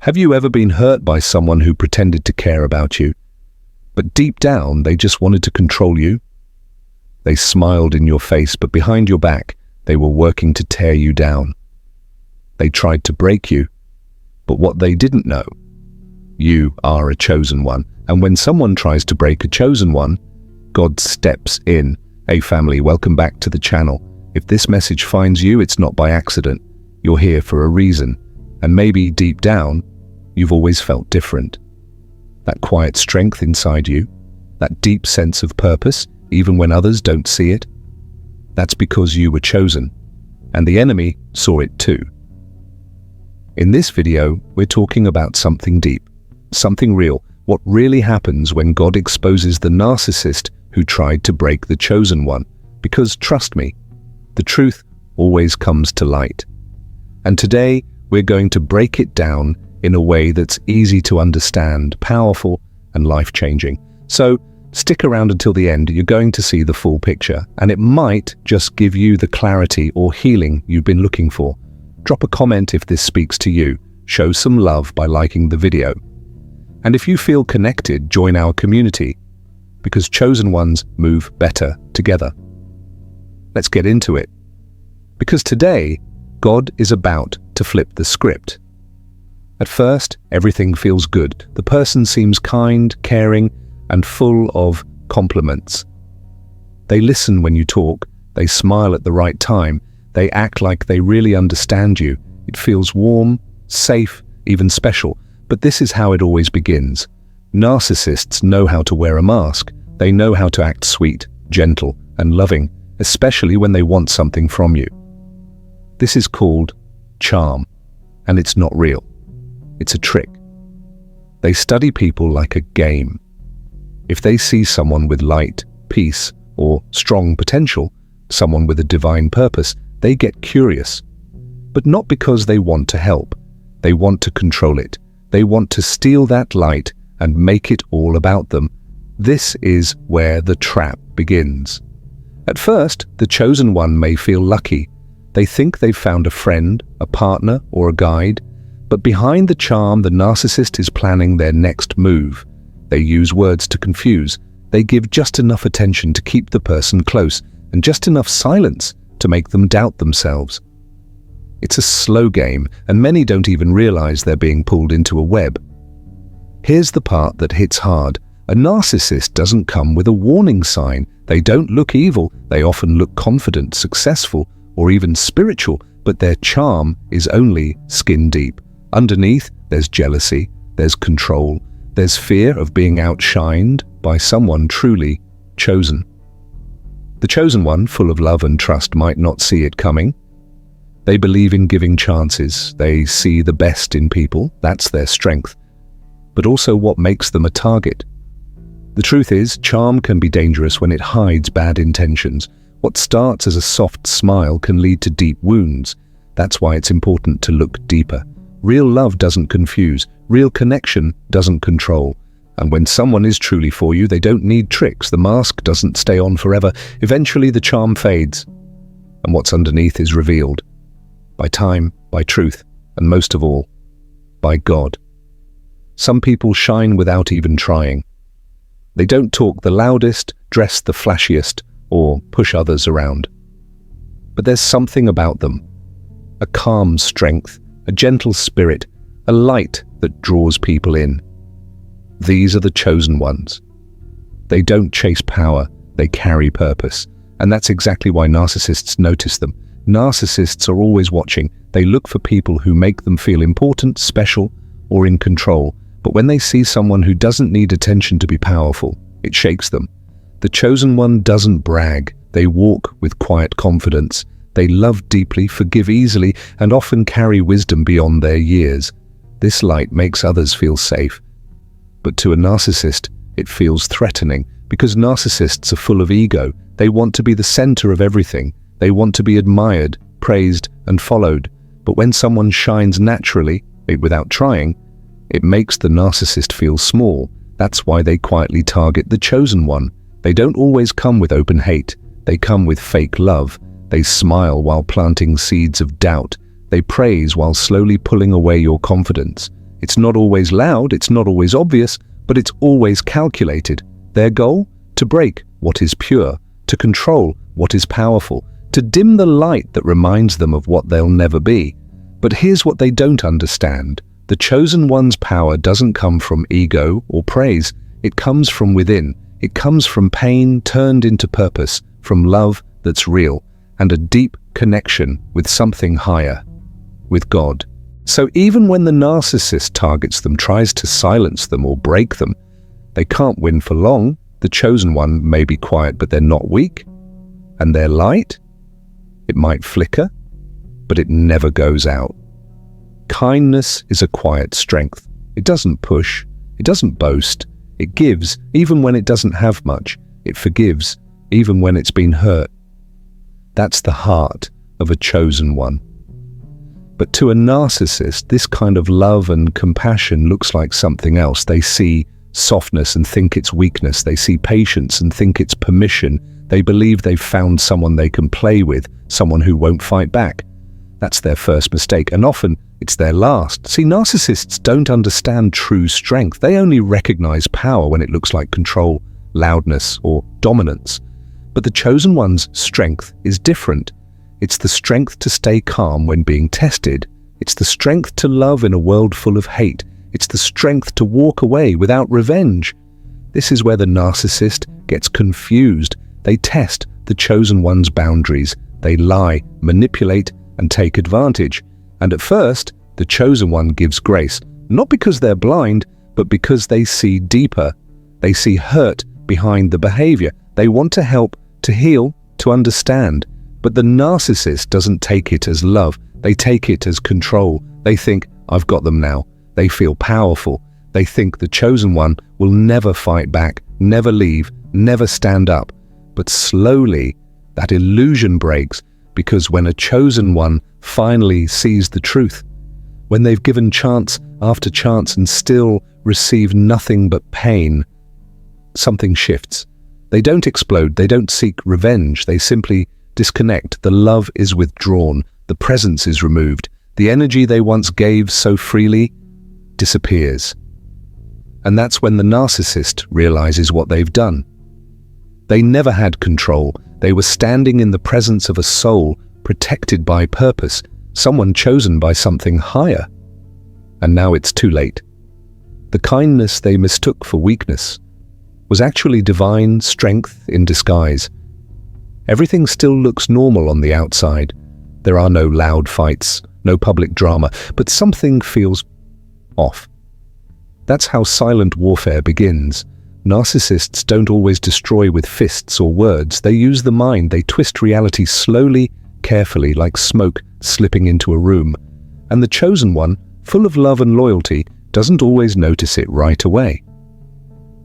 Have you ever been hurt by someone who pretended to care about you, but deep down they just wanted to control you? They smiled in your face, but behind your back, they were working to tear you down. They tried to break you, but what they didn't know, you are a chosen one. And when someone tries to break a chosen one, God steps in. Hey family, welcome back to the channel. If this message finds you, it's not by accident. You're here for a reason. And maybe deep down, you've always felt different. That quiet strength inside you, that deep sense of purpose, even when others don't see it, that's because you were chosen, and the enemy saw it too. In this video, we're talking about something deep, something real, what really happens when God exposes the narcissist who tried to break the chosen one. Because trust me, the truth always comes to light. And today, we're going to break it down in a way that's easy to understand, powerful, and life-changing. So, stick around until the end. You're going to see the full picture, and it might just give you the clarity or healing you've been looking for. Drop a comment if this speaks to you. Show some love by liking the video. And if you feel connected, join our community, because chosen ones move better together. Let's get into it. Because today, God is about to flip the script. At first, everything feels good. The person seems kind, caring, and full of compliments. They listen when you talk, they smile at the right time, they act like they really understand you. It feels warm, safe, even special. But this is how it always begins. Narcissists know how to wear a mask. They know how to act sweet, gentle, and loving, especially when they want something from you. This is called charm, and it's not real. It's a trick. They study people like a game. If they see someone with light, peace, or strong potential, someone with a divine purpose, they get curious. But not because they want to help. They want to control it. They want to steal that light and make it all about them. This is where the trap begins. At first, the chosen one may feel lucky. They think they've found a friend, a partner, or a guide. But behind the charm, the narcissist is planning their next move. They use words to confuse. They give just enough attention to keep the person close, and just enough silence to make them doubt themselves. It's a slow game, and many don't even realize they're being pulled into a web. Here's the part that hits hard. A narcissist doesn't come with a warning sign. They don't look evil. They often look confident, successful, or even spiritual, but their charm is only skin deep. Underneath, there's jealousy, there's control, there's fear of being outshined by someone truly chosen. The chosen one, full of love and trust, might not see it coming. They believe in giving chances. They see the best in people. That's their strength. But also what makes them a target. The truth is, charm can be dangerous when it hides bad intentions. What starts as a soft smile can lead to deep wounds. That's why it's important to look deeper. Real love doesn't confuse. Real connection doesn't control. And when someone is truly for you, they don't need tricks. The mask doesn't stay on forever. Eventually the charm fades, and what's underneath is revealed. By time, by truth, and most of all, by God. Some people shine without even trying. They don't talk the loudest, dress the flashiest, or push others around. But there's something about them. A calm strength, a gentle spirit, a light that draws people in. These are the chosen ones. They don't chase power, they carry purpose. And that's exactly why narcissists notice them. Narcissists are always watching. They look for people who make them feel important, special, or in control. But when they see someone who doesn't need attention to be powerful, it shakes them. The chosen one doesn't brag. They walk with quiet confidence. They love deeply, forgive easily, and often carry wisdom beyond their years. This light makes others feel safe. But to a narcissist, it feels threatening, because narcissists are full of ego. They want to be the center of everything. They want to be admired, praised, and followed. But when someone shines naturally, without trying, it makes the narcissist feel small. That's why they quietly target the chosen one. They don't always come with open hate. They come with fake love. They smile while planting seeds of doubt. They praise while slowly pulling away your confidence. It's not always loud, it's not always obvious, but it's always calculated. Their goal? To break what is pure, to control what is powerful, to dim the light that reminds them of what they'll never be. But here's what they don't understand. The chosen one's power doesn't come from ego or praise. It comes from within. It comes from pain turned into purpose, from love that's real, and a deep connection with something higher, with God. So even when the narcissist targets them, tries to silence them or break them, they can't win for long. The chosen one may be quiet, but they're not weak. And their light? It might flicker, but it never goes out. Kindness is a quiet strength. It doesn't push. It doesn't boast. It gives, even when it doesn't have much. It forgives, even when it's been hurt. That's the heart of a chosen one. But to a narcissist, this kind of love and compassion looks like something else. They see softness and think it's weakness. They see patience and think it's permission. They believe they've found someone they can play with, someone who won't fight back. That's their first mistake, and often it's their last. See, narcissists don't understand true strength. They only recognize power when it looks like control, loudness, or dominance. But the chosen one's strength is different. It's the strength to stay calm when being tested. It's the strength to love in a world full of hate. It's the strength to walk away without revenge. This is where the narcissist gets confused. They test the chosen one's boundaries. They lie, manipulate, and take advantage. And at first, the chosen one gives grace, not because they're blind, but because they see deeper. They see hurt behind the behavior. They want to help, to heal, to understand. But the narcissist doesn't take it as love. They take it as control. They think, I've got them now. They feel powerful. They think the chosen one will never fight back, never leave, never stand up. But slowly, that illusion breaks, because when a chosen one finally sees the truth, when they've given chance after chance and still receive nothing but pain, something shifts. They don't explode, they don't seek revenge, they simply disconnect. The love is withdrawn, the presence is removed, the energy they once gave so freely disappears. And that's when the narcissist realizes what they've done. They never had control. They were standing in the presence of a soul protected by purpose, someone chosen by something higher. And now it's too late. The kindness they mistook for weakness was actually divine strength in disguise. Everything still looks normal on the outside. There are no loud fights, no public drama, but something feels off. That's how silent warfare begins. Narcissists don't always destroy with fists or words. They use the mind. They twist reality slowly, carefully, like smoke slipping into a room. And the chosen one, full of love and loyalty, doesn't always notice it right away.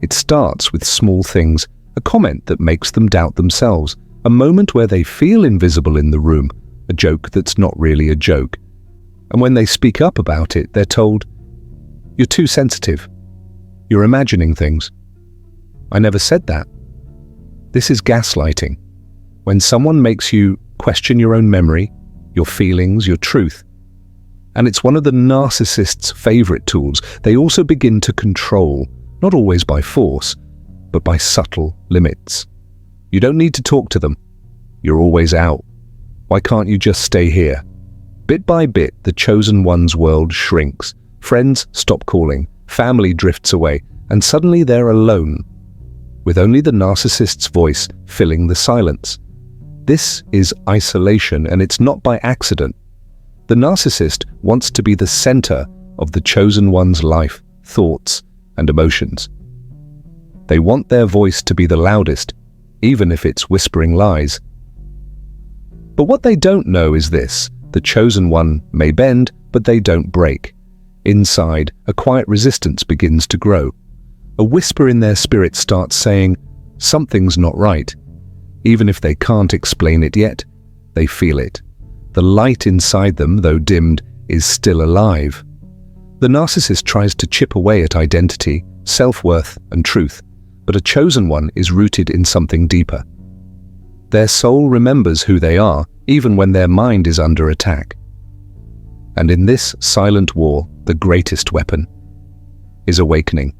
It starts with small things, a comment that makes them doubt themselves, a moment where they feel invisible in the room, a joke that's not really a joke. And when they speak up about it, they're told, "You're too sensitive. You're imagining things." I never said that. This is gaslighting. When someone makes you question your own memory, your feelings, your truth. And it's one of the narcissist's favorite tools. They also begin to control, not always by force, but by subtle limits. You don't need to talk to them. You're always out. Why can't you just stay here? Bit by bit, the chosen one's world shrinks. Friends stop calling, family drifts away, and suddenly they're alone, with only the narcissist's voice filling the silence. This is isolation, and it's not by accident. The narcissist wants to be the center of the chosen one's life, thoughts, and emotions. They want their voice to be the loudest, even if it's whispering lies. But what they don't know is this: the chosen one may bend, but they don't break. Inside, a quiet resistance begins to grow. A whisper in their spirit starts saying, something's not right. Even if they can't explain it yet, they feel it. The light inside them, though dimmed, is still alive. The narcissist tries to chip away at identity, self-worth, and truth, but a chosen one is rooted in something deeper. Their soul remembers who they are, even when their mind is under attack. And in this silent war, the greatest weapon, is awakening.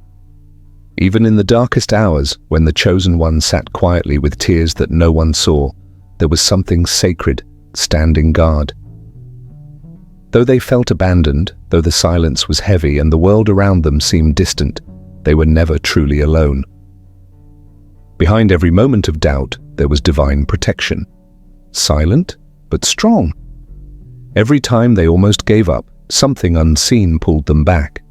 Even in the darkest hours, when the chosen one sat quietly with tears that no one saw, there was something sacred standing guard. Though they felt abandoned, though the silence was heavy and the world around them seemed distant, they were never truly alone. Behind every moment of doubt, there was divine protection. Silent, but strong. Every time they almost gave up, something unseen pulled them back.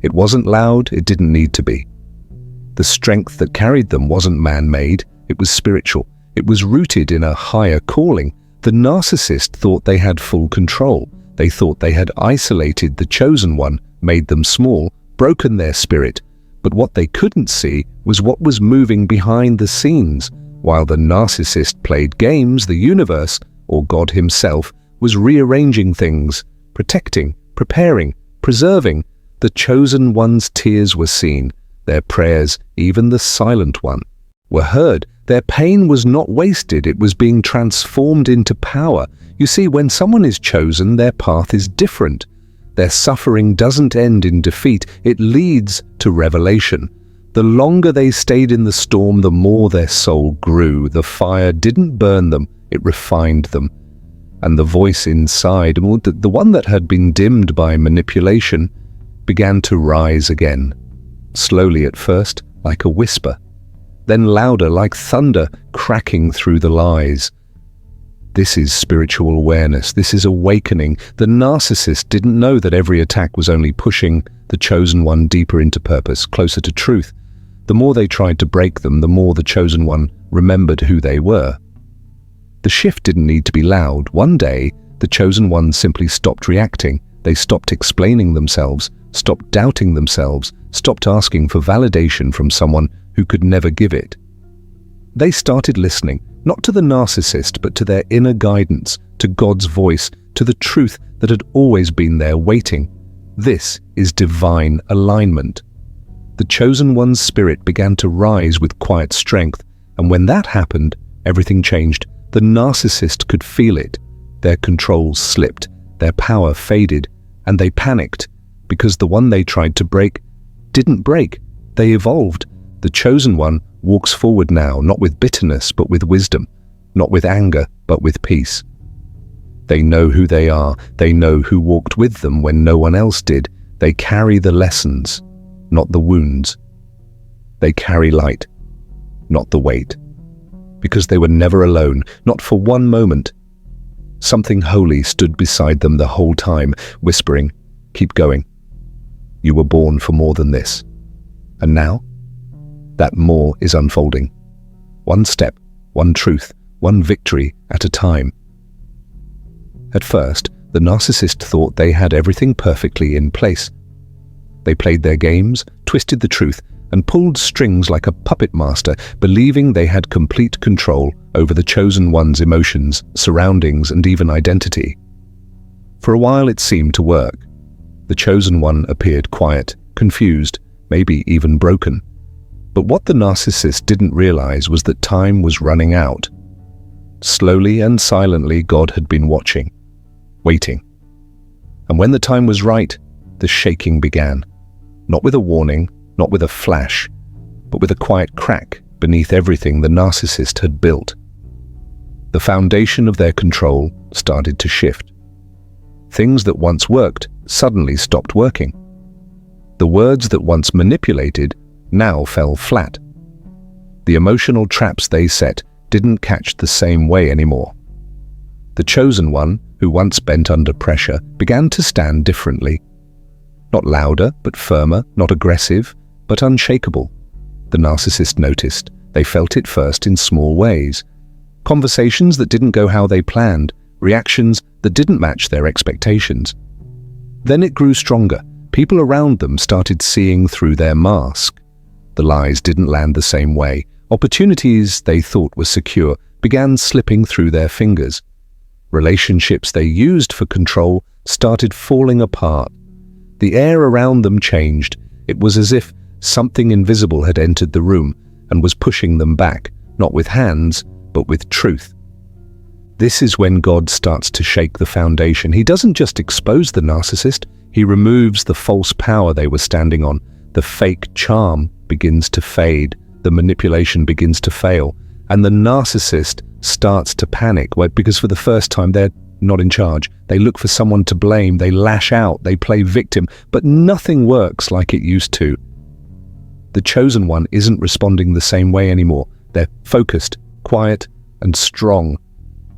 It wasn't loud, it didn't need to be. The strength that carried them wasn't man-made, it was spiritual. It was rooted in a higher calling. The narcissist thought they had full control. They thought they had isolated the chosen one, made them small, broken their spirit. But what they couldn't see was what was moving behind the scenes. While the narcissist played games, the universe, or God himself, was rearranging things, protecting, preparing, preserving. The chosen one's tears were seen. Their prayers, even the silent one, were heard. Their pain was not wasted, it was being transformed into power. You see, when someone is chosen, their path is different. Their suffering doesn't end in defeat, it leads to revelation. The longer they stayed in the storm, the more their soul grew. The fire didn't burn them, it refined them. And the voice inside, the one that had been dimmed by manipulation, began to rise again. Slowly at first, like a whisper, then louder, like thunder cracking through the lies. This is spiritual awareness. This is awakening. The narcissist didn't know that every attack was only pushing the chosen one deeper into purpose, closer to truth. The more they tried to break them, the more the chosen one remembered who they were. The shift didn't need to be loud. One day, the chosen one simply stopped reacting. They stopped explaining themselves, stopped doubting themselves, stopped asking for validation from someone who could never give it. They started listening, not to the narcissist, but to their inner guidance, to God's voice, to the truth that had always been there waiting. This is divine alignment. The chosen one's spirit began to rise with quiet strength, and when that happened, everything changed. The narcissist could feel it. Their control slipped, their power faded, and they panicked, because the one they tried to break didn't break. They evolved. The chosen one walks forward now, not with bitterness, but with wisdom, not with anger, but with peace. They know who they are. They know who walked with them when no one else did. They carry the lessons, not the wounds. They carry light, not the weight. Because they were never alone, not for one moment. Something holy stood beside them the whole time, whispering, "Keep going. You were born for more than this." And now, that more is unfolding. One step, one truth, one victory at a time. At first, the narcissist thought they had everything perfectly in place. They played their games, twisted the truth, and pulled strings like a puppet master, believing they had complete control over the chosen one's emotions, surroundings, and even identity. For a while it seemed to work. The chosen one appeared quiet, confused, maybe even broken. But what the narcissist didn't realize was that time was running out. Slowly and silently, God had been watching, waiting. And when the time was right, the shaking began. Not with a warning, not with a flash, but with a quiet crack beneath everything the narcissist had built. The foundation of their control started to shift. Things that once worked suddenly stopped working. The words that once manipulated now fell flat. The emotional traps they set didn't catch the same way anymore. The chosen one, who once bent under pressure, began to stand differently. Not louder, but firmer, not aggressive, but unshakable. The narcissist noticed. They felt it first in small ways. Conversations that didn't go how they planned, reactions that didn't match their expectations. Then it grew stronger. People around them started seeing through their mask. The lies didn't land the same way. Opportunities they thought were secure began slipping through their fingers. Relationships they used for control started falling apart. The air around them changed. It was as if something invisible had entered the room and was pushing them back, not with hands, but with truth. This is when God starts to shake the foundation. He doesn't just expose the narcissist, he removes the false power they were standing on. The fake charm begins to fade, the manipulation begins to fail, and the narcissist starts to panic, because for the first time they're not in charge. They look for someone to blame, they lash out, they play victim, but nothing works like it used to. The chosen one isn't responding the same way anymore. They're focused, quiet, and strong,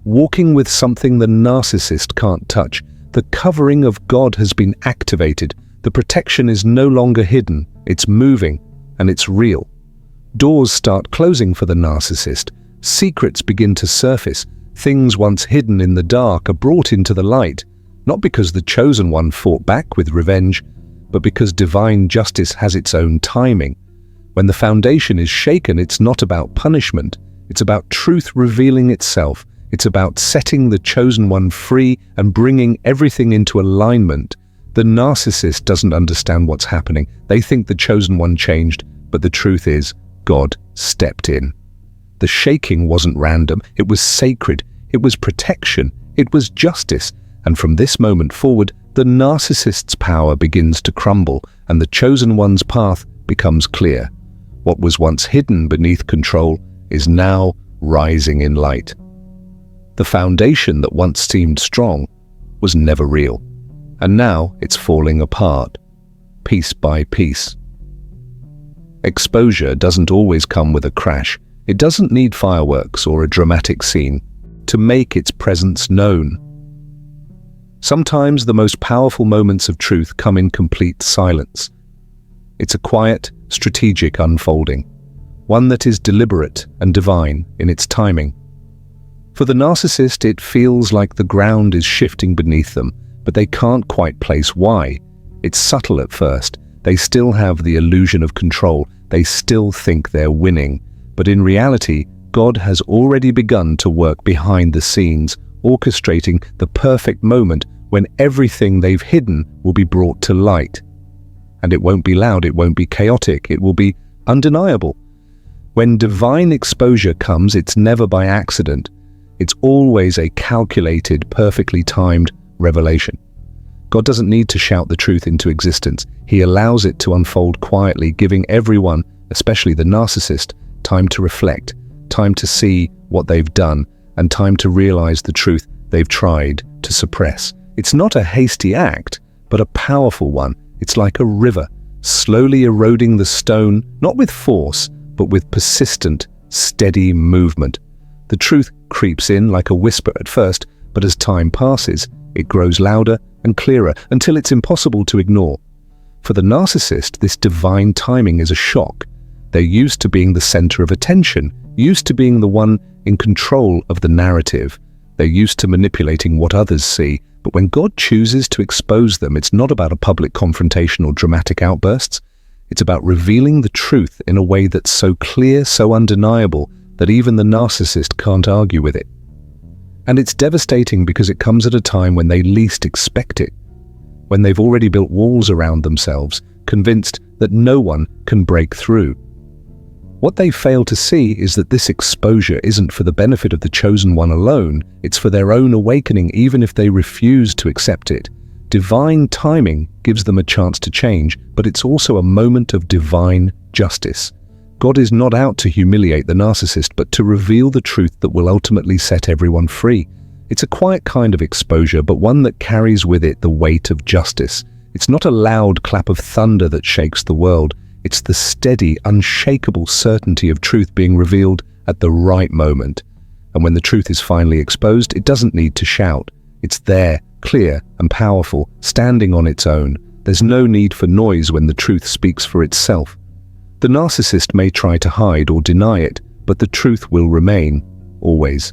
walking with something the narcissist can't touch. The covering of God has been activated. The protection is no longer hidden. It's moving, and it's real. Doors start closing for the narcissist. Secrets begin to surface. Things once hidden in the dark are brought into the light, not because the chosen one fought back with revenge, but because divine justice has its own timing. When the foundation is shaken, it's not about punishment. It's about truth revealing itself. It's about setting the chosen one free and bringing everything into alignment. The narcissist doesn't understand what's happening. They think the chosen one changed, but the truth is, God stepped in. The shaking wasn't random. It was sacred. It was protection. It was justice. And from this moment forward, the narcissist's power begins to crumble, and the chosen one's path becomes clear. What was once hidden beneath control is now rising in light. The foundation that once seemed strong was never real, and now it's falling apart, piece by piece. Exposure doesn't always come with a crash. It doesn't need fireworks or a dramatic scene to make its presence known. Sometimes the most powerful moments of truth come in complete silence. It's a quiet, strategic unfolding, one that is deliberate and divine in its timing. For the narcissist, it feels like the ground is shifting beneath them, but they can't quite place why. It's subtle at first. They still have the illusion of control. They still think they're winning. But in reality, God has already begun to work behind the scenes, orchestrating the perfect moment when everything they've hidden will be brought to light. And it won't be loud, it won't be chaotic, it will be undeniable. When divine exposure comes, it's never by accident. It's always a calculated, perfectly timed revelation. God doesn't need to shout the truth into existence. He allows it to unfold quietly, giving everyone, especially the narcissist, time to reflect, time to see what they've done, and time to realize the truth they've tried to suppress. It's not a hasty act, but a powerful one. It's like a river, slowly eroding the stone, not with force, but with persistent, steady movement. The truth creeps in like a whisper at first, but as time passes, it grows louder and clearer until it's impossible to ignore. For the narcissist, this divine timing is a shock. They're used to being the center of attention, used to being the one in control of the narrative. They're used to manipulating what others see, but when God chooses to expose them, it's not about a public confrontation or dramatic outbursts. It's about revealing the truth in a way that's so clear, so undeniable, that even the narcissist can't argue with it. And it's devastating because it comes at a time when they least expect it, when they've already built walls around themselves, convinced that no one can break through. What they fail to see is that this exposure isn't for the benefit of the chosen one alone, it's for their own awakening even if they refuse to accept it. Divine timing gives them a chance to change, but it's also a moment of divine justice. God is not out to humiliate the narcissist, but to reveal the truth that will ultimately set everyone free. It's a quiet kind of exposure, but one that carries with it the weight of justice. It's not a loud clap of thunder that shakes the world. It's the steady, unshakable certainty of truth being revealed at the right moment. And when the truth is finally exposed, it doesn't need to shout. It's there, clear and powerful, standing on its own. There's no need for noise when the truth speaks for itself. The narcissist may try to hide or deny it, but the truth will remain, always.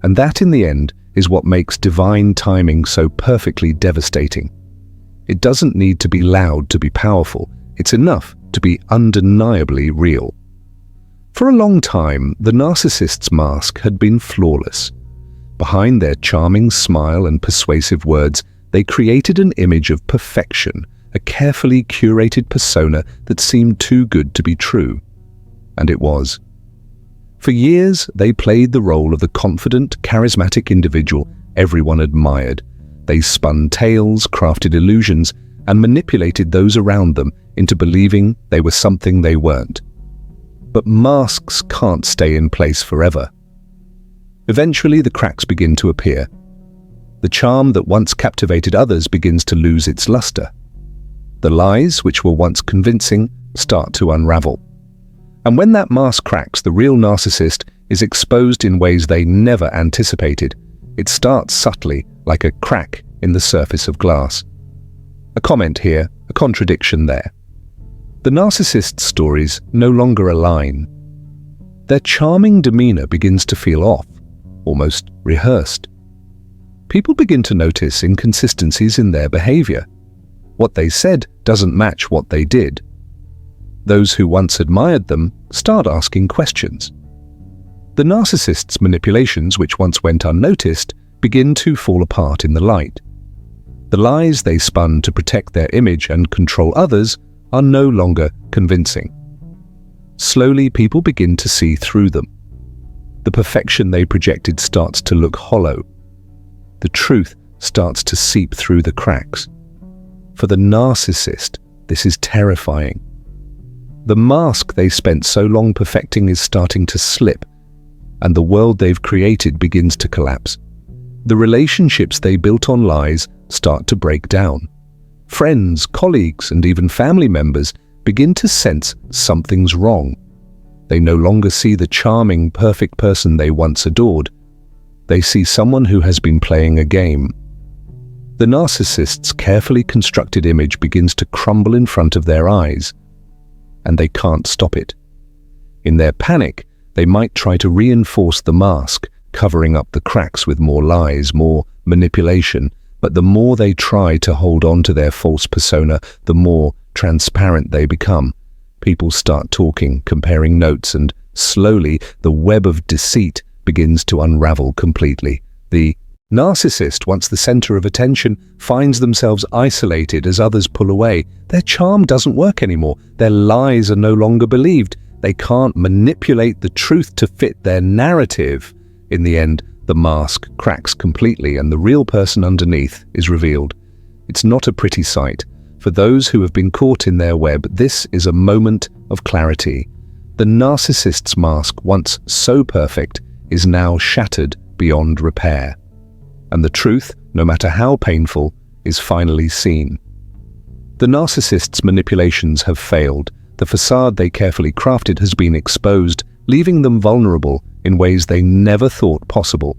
And that, in the end, is what makes divine timing so perfectly devastating. It doesn't need to be loud to be powerful. It's enough to be undeniably real. For a long time, the narcissist's mask had been flawless. Behind their charming smile and persuasive words, they created an image of perfection, a carefully curated persona that seemed too good to be true. And it was. For years, they played the role of the confident, charismatic individual everyone admired. They spun tales, crafted illusions, and manipulated those around them into believing they were something they weren't. But masks can't stay in place forever. Eventually, the cracks begin to appear. The charm that once captivated others begins to lose its luster. The lies, which were once convincing, start to unravel. And when that mask cracks, the real narcissist is exposed in ways they never anticipated. It starts subtly, like a crack in the surface of glass. A comment here, a contradiction there. The narcissist's stories no longer align. Their charming demeanor begins to feel off, almost rehearsed. People begin to notice inconsistencies in their behavior. What they said doesn't match what they did. Those who once admired them start asking questions. The narcissist's manipulations, which once went unnoticed, begin to fall apart in the light. The lies they spun to protect their image and control others are no longer convincing. Slowly, people begin to see through them. The perfection they projected starts to look hollow. The truth starts to seep through the cracks. For the narcissist, this is terrifying. The mask they spent so long perfecting is starting to slip, and the world they've created begins to collapse. The relationships they built on lies start to break down. Friends, colleagues, and even family members begin to sense something's wrong. They no longer see the charming, perfect person they once adored. They see someone who has been playing a game. The narcissist's carefully constructed image begins to crumble in front of their eyes, and they can't stop it. In their panic, they might try to reinforce the mask, covering up the cracks with more lies, more manipulation, but the more they try to hold on to their false persona, the more transparent they become. People start talking, comparing notes, and slowly the web of deceit begins to unravel completely. The narcissist, once the center of attention, finds themselves isolated as others pull away. Their charm doesn't work anymore. Their lies are no longer believed. They can't manipulate the truth to fit their narrative. In the end, the mask cracks completely and the real person underneath is revealed. It's not a pretty sight. For those who have been caught in their web, this is a moment of clarity. The narcissist's mask, once so perfect, is now shattered beyond repair. And the truth, no matter how painful, is finally seen. The narcissist's manipulations have failed. The facade they carefully crafted has been exposed, leaving them vulnerable in ways they never thought possible.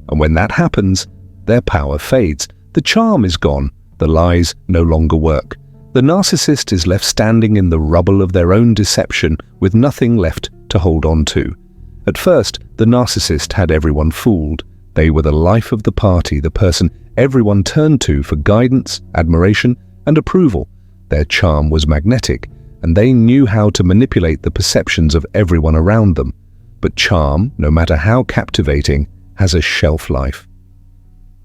And when that happens, their power fades. The charm is gone. The lies no longer work. The narcissist is left standing in the rubble of their own deception with nothing left to hold on to. At first, the narcissist had everyone fooled. They were the life of the party, the person everyone turned to for guidance, admiration, and approval. Their charm was magnetic, and they knew how to manipulate the perceptions of everyone around them. But charm, no matter how captivating, has a shelf life.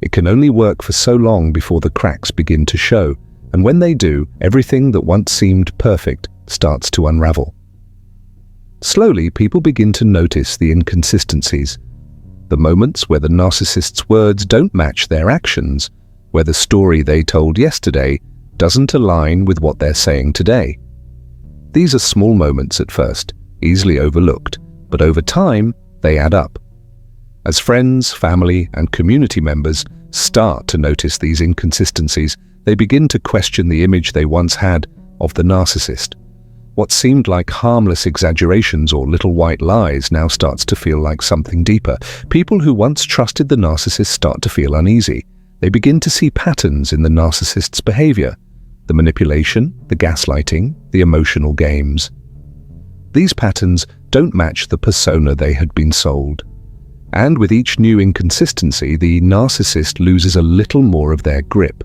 It can only work for so long before the cracks begin to show, and when they do, everything that once seemed perfect starts to unravel. Slowly, people begin to notice the inconsistencies. The moments where the narcissist's words don't match their actions, where the story they told yesterday doesn't align with what they're saying today. These are small moments at first, easily overlooked, but over time, they add up. As friends, family, and community members start to notice these inconsistencies, they begin to question the image they once had of the narcissist. What seemed like harmless exaggerations or little white lies now starts to feel like something deeper. People who once trusted the narcissist start to feel uneasy. They begin to see patterns in the narcissist's behavior, the manipulation, the gaslighting, the emotional games. These patterns don't match the persona they had been sold. And with each new inconsistency, the narcissist loses a little more of their grip.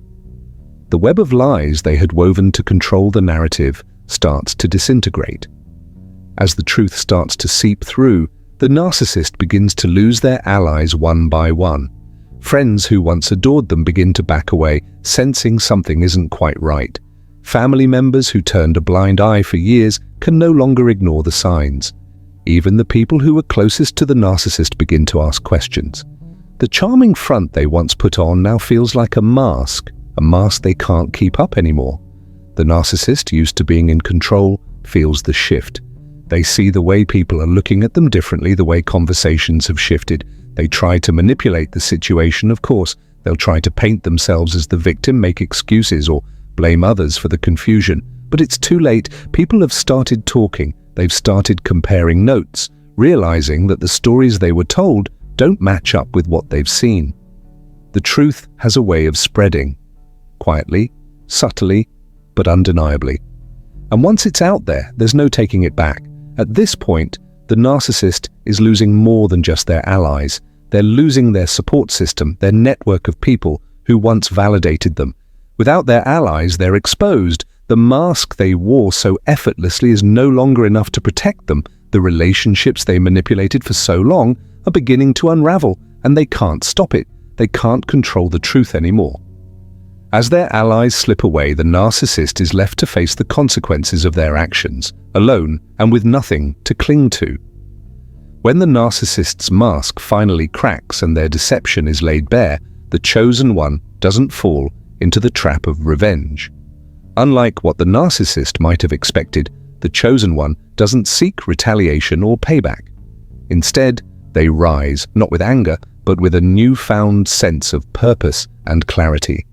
The web of lies they had woven to control the narrative starts to disintegrate. As the truth starts to seep through, the narcissist begins to lose their allies one by one. Friends who once adored them begin to back away, sensing something isn't quite right. Family members who turned a blind eye for years can no longer ignore the signs. Even the people who were closest to the narcissist begin to ask questions. The charming front they once put on now feels like a mask they can't keep up anymore. The narcissist, used to being in control, feels the shift. They see the way people are looking at them differently, the way conversations have shifted. They try to manipulate the situation, of course. They'll try to paint themselves as the victim, make excuses, or blame others for the confusion. But it's too late. People have started talking. They've started comparing notes, realizing that the stories they were told don't match up with what they've seen. The truth has a way of spreading, quietly, subtly, but undeniably. And once it's out there, there's no taking it back. At this point, the narcissist is losing more than just their allies. They're losing their support system, their network of people who once validated them. Without their allies, they're exposed. The mask they wore so effortlessly is no longer enough to protect them. The relationships they manipulated for so long are beginning to unravel, and they can't stop it. They can't control the truth anymore. As their allies slip away, the narcissist is left to face the consequences of their actions, alone and with nothing to cling to. When the narcissist's mask finally cracks and their deception is laid bare, the chosen one doesn't fall into the trap of revenge. Unlike what the narcissist might have expected, the chosen one doesn't seek retaliation or payback. Instead, they rise, not with anger, but with a newfound sense of purpose and clarity.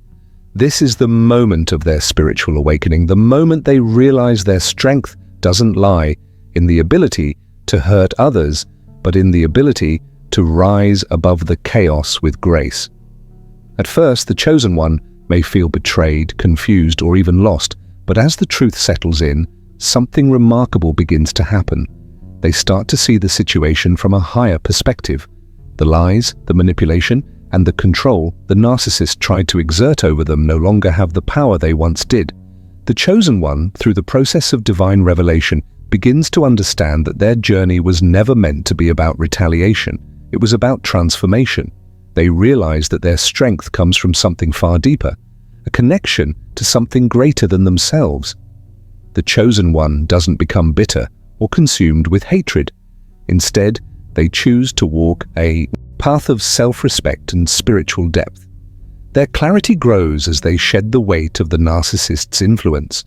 This is the moment of their spiritual awakening, the moment they realize their strength doesn't lie in the ability to hurt others, but in the ability to rise above the chaos with grace. At first, the chosen one may feel betrayed, confused, or even lost, but as the truth settles in, something remarkable begins to happen. They start to see the situation from a higher perspective. The lies, the manipulation, and the control the narcissist tried to exert over them no longer have the power they once did. The chosen one, through the process of divine revelation, begins to understand that their journey was never meant to be about retaliation. It was about transformation. They realize that their strength comes from something far deeper, a connection to something greater than themselves. The chosen one doesn't become bitter or consumed with hatred. Instead, they choose to walk a path of self-respect and spiritual depth. Their clarity grows as they shed the weight of the narcissist's influence.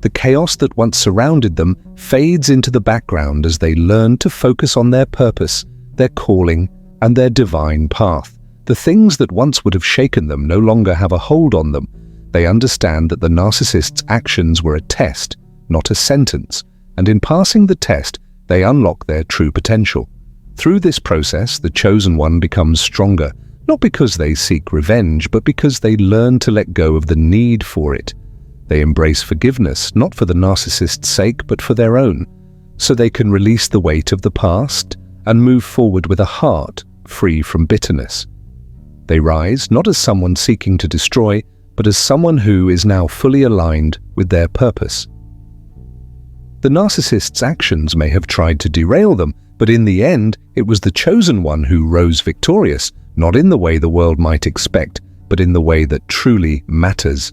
The chaos that once surrounded them fades into the background as they learn to focus on their purpose, their calling, and their divine path. The things that once would have shaken them no longer have a hold on them. They understand that the narcissist's actions were a test, not a sentence, and in passing the test, they unlock their true potential. Through this process, the chosen one becomes stronger, not because they seek revenge, but because they learn to let go of the need for it. They embrace forgiveness, not for the narcissist's sake, but for their own, so they can release the weight of the past and move forward with a heart free from bitterness. They rise not as someone seeking to destroy, but as someone who is now fully aligned with their purpose. The narcissist's actions may have tried to derail them, but in the end, it was the chosen one who rose victorious, not in the way the world might expect, but in the way that truly matters.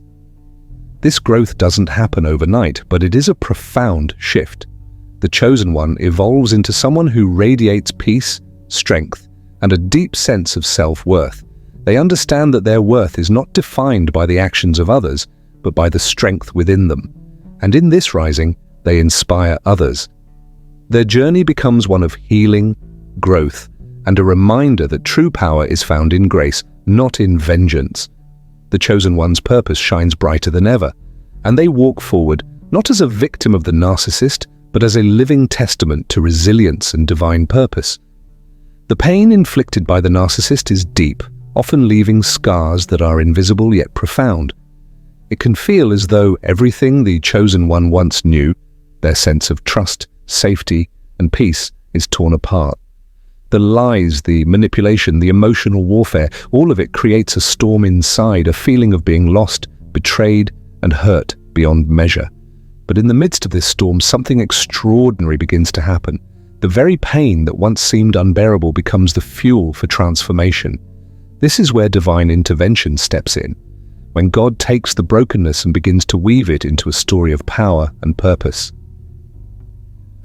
This growth doesn't happen overnight, but it is a profound shift. The chosen one evolves into someone who radiates peace, strength, and a deep sense of self-worth. They understand that their worth is not defined by the actions of others, but by the strength within them. And in this rising, they inspire others. Their journey becomes one of healing, growth, and a reminder that true power is found in grace, not in vengeance. The chosen one's purpose shines brighter than ever, and they walk forward not as a victim of the narcissist, but as a living testament to resilience and divine purpose. The pain inflicted by the narcissist is deep, often leaving scars that are invisible yet profound. It can feel as though everything the chosen one once knew, their sense of trust, safety, and peace, is torn apart. The lies, the manipulation, the emotional warfare, all of it creates a storm inside, a feeling of being lost, betrayed, and hurt beyond measure. But in the midst of this storm, something extraordinary begins to happen. The very pain that once seemed unbearable becomes the fuel for transformation. This is where divine intervention steps in, when God takes the brokenness and begins to weave it into a story of power and purpose.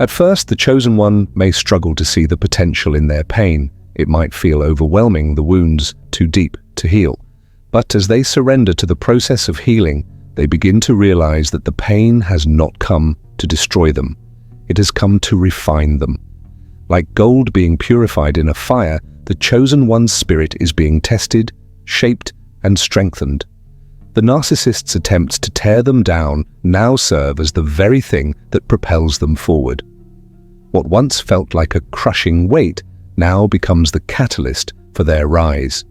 At first, the chosen one may struggle to see the potential in their pain. It might feel overwhelming, the wounds too deep to heal. But as they surrender to the process of healing, they begin to realize that the pain has not come to destroy them. It has come to refine them. Like gold being purified in a fire, the chosen one's spirit is being tested, shaped, and strengthened. The narcissist's attempts to tear them down now serve as the very thing that propels them forward. What once felt like a crushing weight now becomes the catalyst for their rise.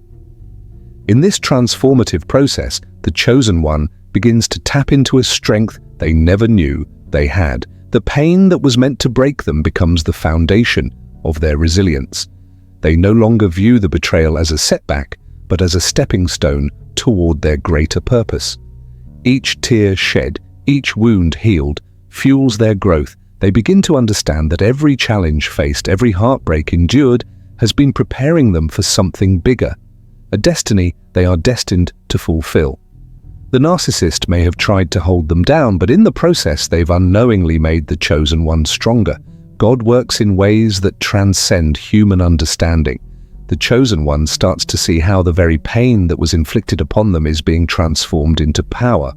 In this transformative process, the chosen one begins to tap into a strength they never knew they had. The pain that was meant to break them becomes the foundation of their resilience. They no longer view the betrayal as a setback, but as a stepping stone toward their greater purpose. Each tear shed, each wound healed, fuels their growth. They begin to understand that every challenge faced, every heartbreak endured, has been preparing them for something bigger, a destiny they are destined to fulfill. The narcissist may have tried to hold them down, but in the process they've unknowingly made the chosen one stronger. God works in ways that transcend human understanding. The chosen one starts to see how the very pain that was inflicted upon them is being transformed into power.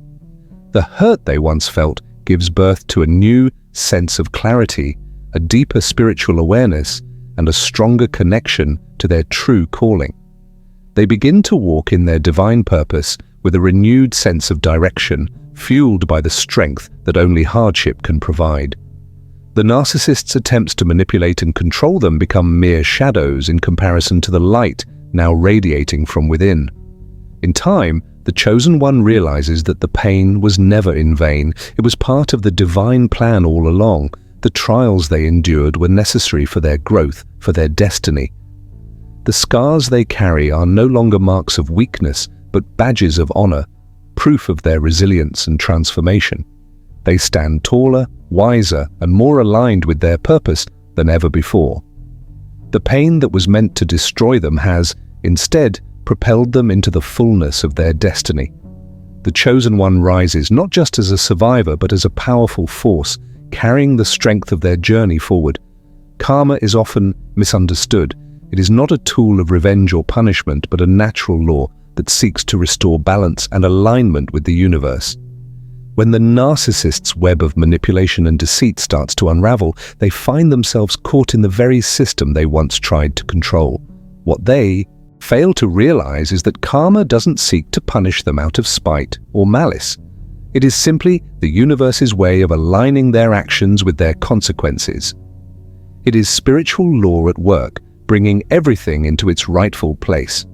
The hurt they once felt gives birth to a new sense of clarity, a deeper spiritual awareness, and a stronger connection to their true calling. They begin to walk in their divine purpose with a renewed sense of direction, fueled by the strength that only hardship can provide. The narcissist's attempts to manipulate and control them become mere shadows in comparison to the light now radiating from within. In time, the chosen one realizes that the pain was never in vain. It was part of the divine plan all along. The trials they endured were necessary for their growth, for their destiny. The scars they carry are no longer marks of weakness, but badges of honor, proof of their resilience and transformation. They stand taller, wiser, and more aligned with their purpose than ever before. The pain that was meant to destroy them has, instead, propelled them into the fullness of their destiny. The chosen one rises not just as a survivor, but as a powerful force, carrying the strength of their journey forward. Karma is often misunderstood. It is not a tool of revenge or punishment, but a natural law that seeks to restore balance and alignment with the universe. When the narcissist's web of manipulation and deceit starts to unravel, they find themselves caught in the very system they once tried to control. What they fail to realize is that karma doesn't seek to punish them out of spite or malice. It is simply the universe's way of aligning their actions with their consequences. It is spiritual law at work, bringing everything into its rightful place.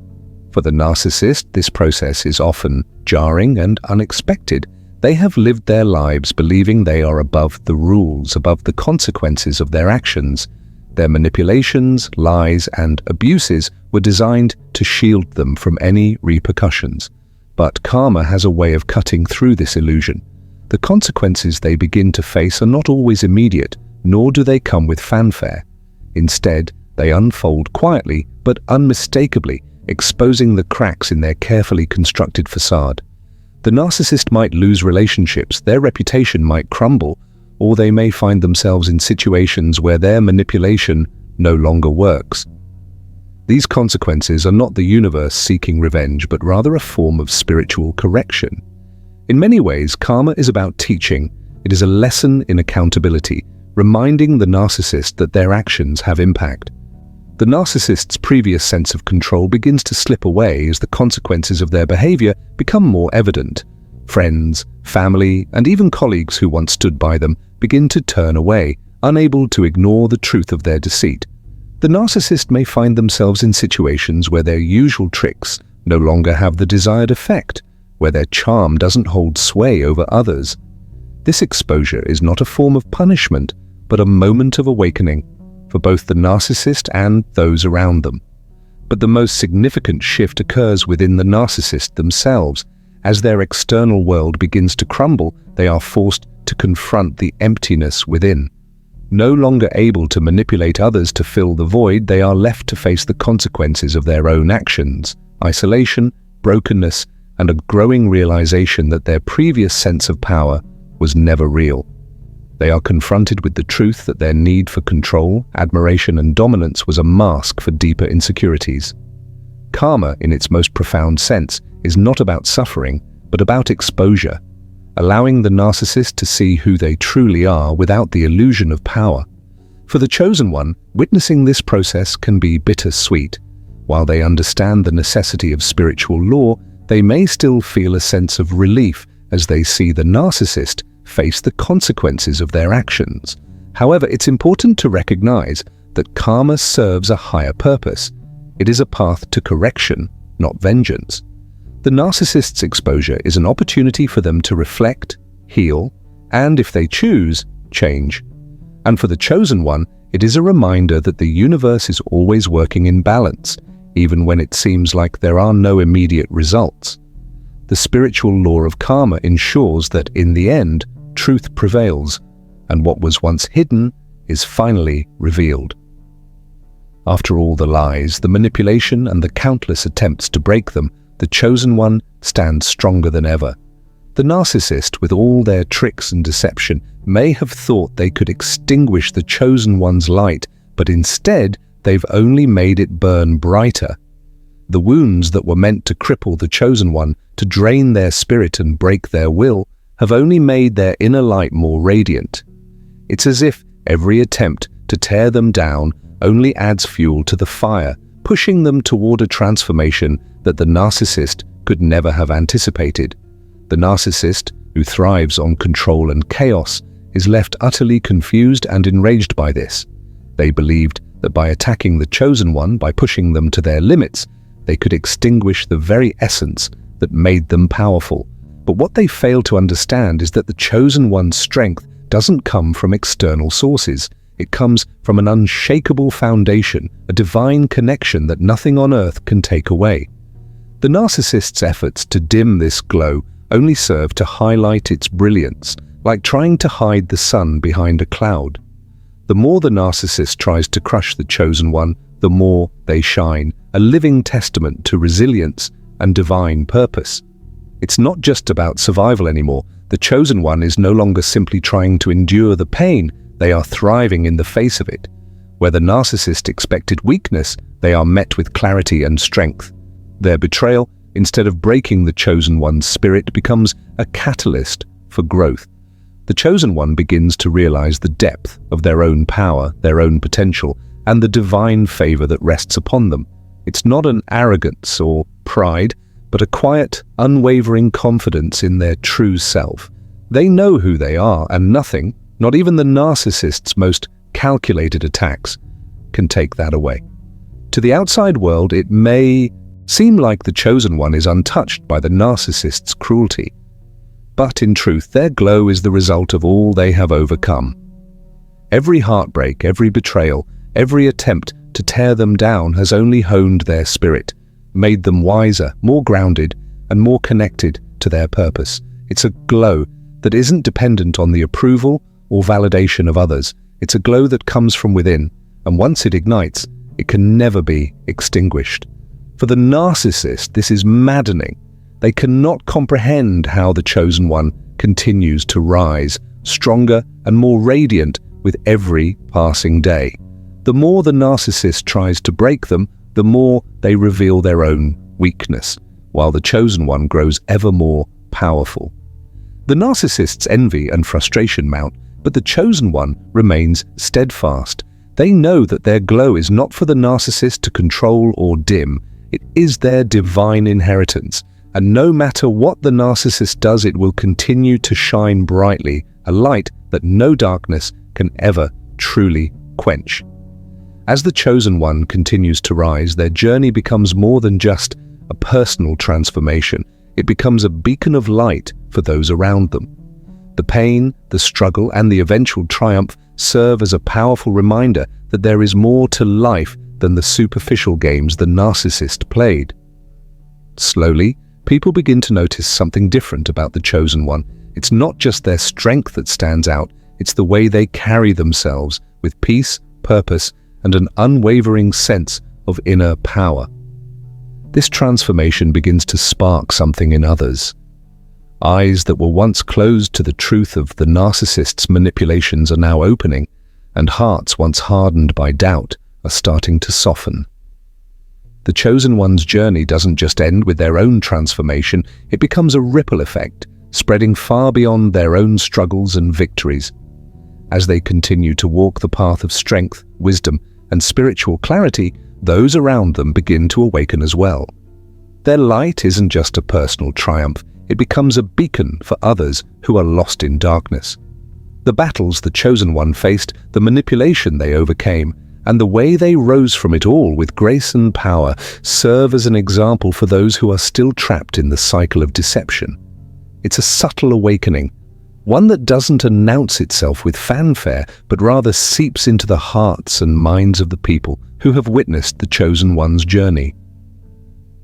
For the narcissist, this process is often jarring and unexpected. They have lived their lives believing they are above the rules, above the consequences of their actions. Their manipulations, lies, and abuses were designed to shield them from any repercussions. But karma has a way of cutting through this illusion. The consequences they begin to face are not always immediate, nor do they come with fanfare. Instead, they unfold quietly but unmistakably, exposing the cracks in their carefully constructed facade. The narcissist might lose relationships, their reputation might crumble, or they may find themselves in situations where their manipulation no longer works. These consequences are not the universe seeking revenge, but rather a form of spiritual correction. In many ways, karma is about teaching. It is a lesson in accountability, reminding the narcissist that their actions have impact. The narcissist's previous sense of control begins to slip away as the consequences of their behavior become more evident. Friends, family, and even colleagues who once stood by them begin to turn away, unable to ignore the truth of their deceit. The narcissist may find themselves in situations where their usual tricks no longer have the desired effect, where their charm doesn't hold sway over others. This exposure is not a form of punishment, but a moment of awakening for both the narcissist and those around them. But the most significant shift occurs within the narcissist themselves. As their external world begins to crumble, they are forced to confront the emptiness within. No longer able to manipulate others to fill the void, they are left to face the consequences of their own actions, isolation, brokenness, and a growing realization that their previous sense of power was never real. They are confronted with the truth that their need for control, admiration, and dominance was a mask for deeper insecurities. Karma, in its most profound sense, is not about suffering, but about exposure, allowing the narcissist to see who they truly are without the illusion of power. For the chosen one, witnessing this process can be bittersweet. While they understand the necessity of spiritual law, they may still feel a sense of relief as they see the narcissist face the consequences of their actions. However, it's important to recognize that karma serves a higher purpose. It is a path to correction, not vengeance. The narcissist's exposure is an opportunity for them to reflect, heal, and, if they choose, change. And for the chosen one, it is a reminder that the universe is always working in balance, even when it seems like there are no immediate results. The spiritual law of karma ensures that, in the end, truth prevails, and what was once hidden is finally revealed. After all the lies, the manipulation, and the countless attempts to break them, the chosen one stands stronger than ever. The narcissist, with all their tricks and deception, may have thought they could extinguish the chosen one's light, but instead they've only made it burn brighter. The wounds that were meant to cripple the chosen one, to drain their spirit and break their will, have only made their inner light more radiant. It's as if every attempt to tear them down only adds fuel to the fire, pushing them toward a transformation that the narcissist could never have anticipated. The narcissist, who thrives on control and chaos, is left utterly confused and enraged by this. They believed that by attacking the chosen one, by pushing them to their limits, they could extinguish the very essence that made them powerful. But what they fail to understand is that the chosen one's strength doesn't come from external sources. It comes from an unshakable foundation, a divine connection that nothing on earth can take away. The narcissist's efforts to dim this glow only serve to highlight its brilliance, like trying to hide the sun behind a cloud. The more the narcissist tries to crush the chosen one, the more they shine, a living testament to resilience and divine purpose. It's not just about survival anymore. The chosen one is no longer simply trying to endure the pain, they are thriving in the face of it. Where the narcissist expected weakness, they are met with clarity and strength. Their betrayal, instead of breaking the chosen one's spirit, becomes a catalyst for growth. The chosen one begins to realize the depth of their own power, their own potential, and the divine favor that rests upon them. It's not an arrogance or pride, but a quiet, unwavering confidence in their true self. They know who they are, and nothing, not even the narcissist's most calculated attacks, can take that away. To the outside world, it may seem like the chosen one is untouched by the narcissist's cruelty. But in truth, their glow is the result of all they have overcome. Every heartbreak, every betrayal, every attempt to tear them down has only honed their spirit, made them wiser, more grounded, and more connected to their purpose. It's a glow that isn't dependent on the approval or validation of others. It's a glow that comes from within, and once it ignites, it can never be extinguished. For the narcissist, this is maddening. They cannot comprehend how the chosen one continues to rise, stronger and more radiant with every passing day. The more the narcissist tries to break them, the more they reveal their own weakness, while the chosen one grows ever more powerful. The narcissist's envy and frustration mount, but the chosen one remains steadfast. They know that their glow is not for the narcissist to control or dim. It is their divine inheritance, and no matter what the narcissist does, it will continue to shine brightly, a light that no darkness can ever truly quench. As the chosen one continues to rise, their journey becomes more than just a personal transformation. It becomes a beacon of light for those around them. The pain, the struggle, and the eventual triumph serve as a powerful reminder that there is more to life than the superficial games the narcissist played. Slowly, people begin to notice something different about the chosen one. It's not just their strength that stands out, it's the way they carry themselves with peace, purpose, and an unwavering sense of inner power. This transformation begins to spark something in others. Eyes that were once closed to the truth of the narcissist's manipulations are now opening, and hearts once hardened by doubt are starting to soften. The chosen one's journey doesn't just end with their own transformation, it becomes a ripple effect, spreading far beyond their own struggles and victories. As they continue to walk the path of strength, wisdom, and spiritual clarity, those around them begin to awaken as well. Their light isn't just a personal triumph, it becomes a beacon for others who are lost in darkness. The battles the chosen one faced, the manipulation they overcame, and the way they rose from it all with grace and power serve as an example for those who are still trapped in the cycle of deception. It's a subtle awakening, one that doesn't announce itself with fanfare, but rather seeps into the hearts and minds of the people who have witnessed the chosen one's journey.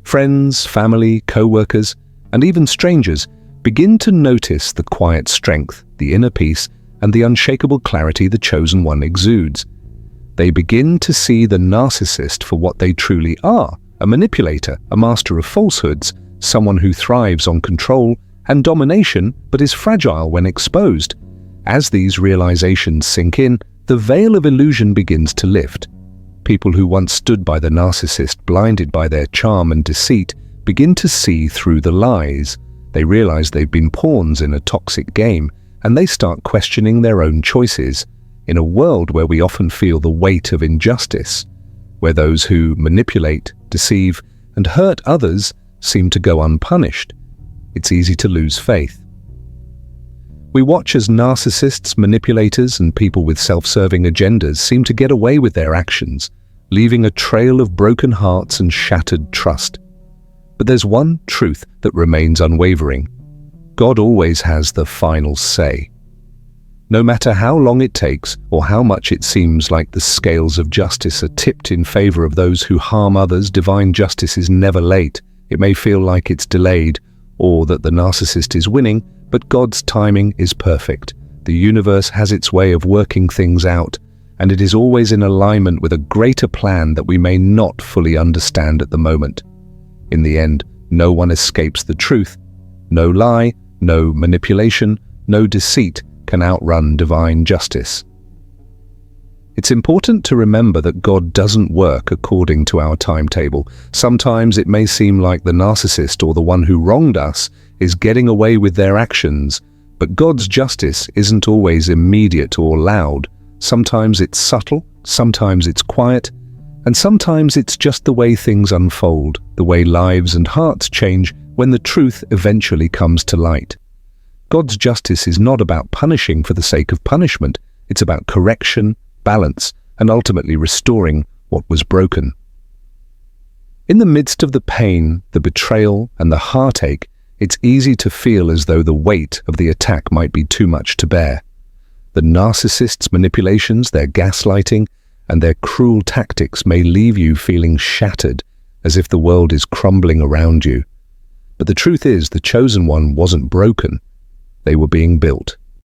Friends, family, co-workers, and even strangers begin to notice the quiet strength, the inner peace, and the unshakable clarity the chosen one exudes. They begin to see the narcissist for what they truly are, a manipulator, a master of falsehoods, someone who thrives on control and domination but is fragile when exposed. As these realizations sink in, the veil of illusion begins to lift. People who once stood by the narcissist, blinded by their charm and deceit, begin to see through the lies. They realize they've been pawns in a toxic game, and they start questioning their own choices. In a world where we often feel the weight of injustice, where those who manipulate, deceive, and hurt others seem to go unpunished, it's easy to lose faith. We watch as narcissists, manipulators, and people with self-serving agendas seem to get away with their actions, leaving a trail of broken hearts and shattered trust. But there's one truth that remains unwavering. God always has the final say. No matter how long it takes or how much it seems like the scales of justice are tipped in favor of those who harm others, divine justice is never late. It may feel like it's delayed or that the narcissist is winning, but God's timing is perfect. The universe has its way of working things out, and it is always in alignment with a greater plan that we may not fully understand at the moment. In the end, no one escapes the truth. No lie, no manipulation, no deceit can outrun divine justice. It's important to remember that God doesn't work according to our timetable. Sometimes it may seem like the narcissist or the one who wronged us is getting away with their actions, but God's justice isn't always immediate or loud. Sometimes it's subtle, sometimes it's quiet, and sometimes it's just the way things unfold, the way lives and hearts change when the truth eventually comes to light. God's justice is not about punishing for the sake of punishment. It's about correction, balance, and ultimately restoring what was broken. In the midst of the pain, the betrayal, and the heartache, it's easy to feel as though the weight of the attack might be too much to bear. The narcissist's manipulations, their gaslighting, and their cruel tactics may leave you feeling shattered, as if the world is crumbling around you. But the truth is, the chosen one wasn't broken. They were being built.